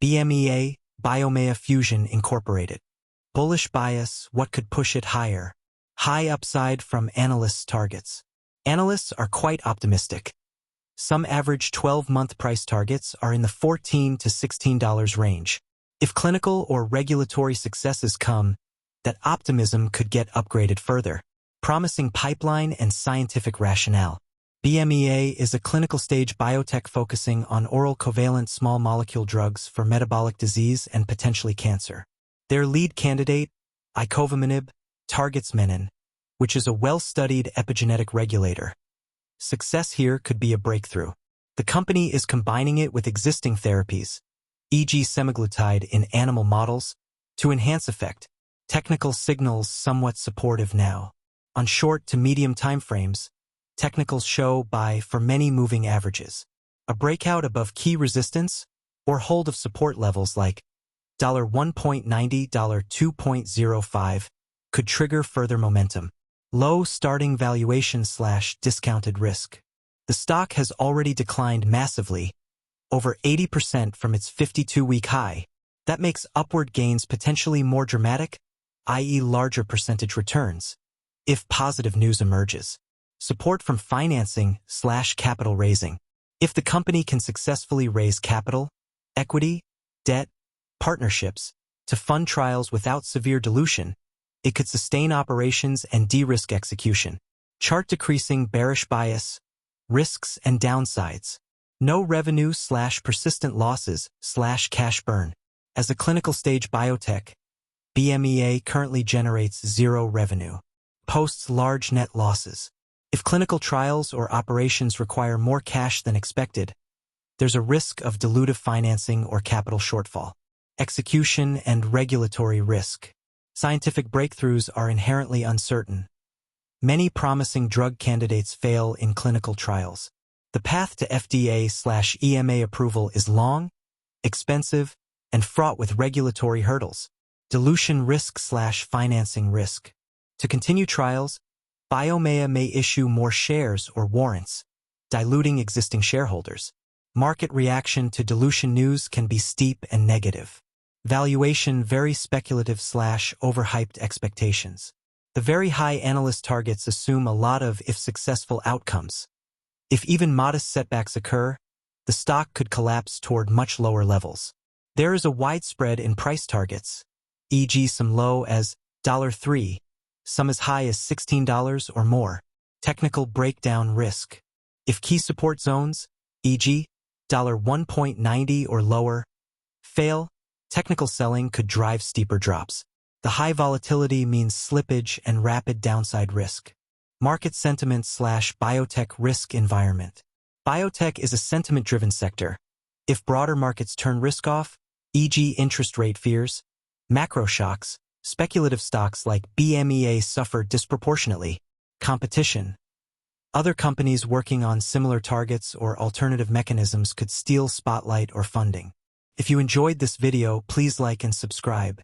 BMEA Biomea Fusion Inc. Bullish bias, what could push it higher? High upside from analysts' targets. Analysts are quite optimistic. Some average 12-month price targets are in the $14 to $16 range. If clinical or regulatory successes come, that optimism could get upgraded further. Promising pipeline and scientific rationale. BMEA is a clinical-stage biotech focusing on oral covalent small molecule drugs for metabolic disease and potentially cancer. Their lead candidate, icovamenib, targets menin, which is a well-studied epigenetic regulator. Success here could be a breakthrough. The company is combining it with existing therapies, e.g. semaglutide in animal models, to enhance effect. Technical signals somewhat supportive now. On short to medium timeframes, technicals show buy for many moving averages. A breakout above key resistance or hold of support levels like $1.90, $2.05 could trigger further momentum. Low starting valuation / discounted risk. The stock has already declined massively, over 80% from its 52-week high. That makes upward gains potentially more dramatic, i.e. larger percentage returns, if positive news emerges. Support from financing / capital raising. If the company can successfully raise capital, equity, debt, partnerships, to fund trials without severe dilution, it could sustain operations and de-risk execution. Chart decreasing bearish bias, risks and downsides. No revenue / persistent losses / cash burn. As a clinical stage biotech, BMEA currently generates zero revenue. Posts large net losses. If clinical trials or operations require more cash than expected, there's a risk of dilutive financing or capital shortfall. Execution and regulatory risk. Scientific breakthroughs are inherently uncertain. Many promising drug candidates fail in clinical trials. The path to FDA/EMA approval is long, expensive, and fraught with regulatory hurdles. Dilution risk / financing risk. To continue trials, Biomea may issue more shares or warrants, diluting existing shareholders. Market reaction to dilution news can be steep and negative. Valuation very speculative / overhyped expectations. The very high analyst targets assume a lot of if successful outcomes. If even modest setbacks occur, the stock could collapse toward much lower levels. There is a wide spread in price targets, e.g. some low as $3, some as high as $16 or more. Technical breakdown risk. If key support zones, e.g. $1.90 or lower, fail, technical selling could drive steeper drops. The high volatility means slippage and rapid downside risk. Market sentiment / biotech risk environment. Biotech is a sentiment-driven sector. If broader markets turn risk off, e.g. interest rate fears, macro shocks, speculative stocks like BMEA suffer disproportionately. Competition. Other companies working on similar targets or alternative mechanisms could steal spotlight or funding. If you enjoyed this video, please like and subscribe.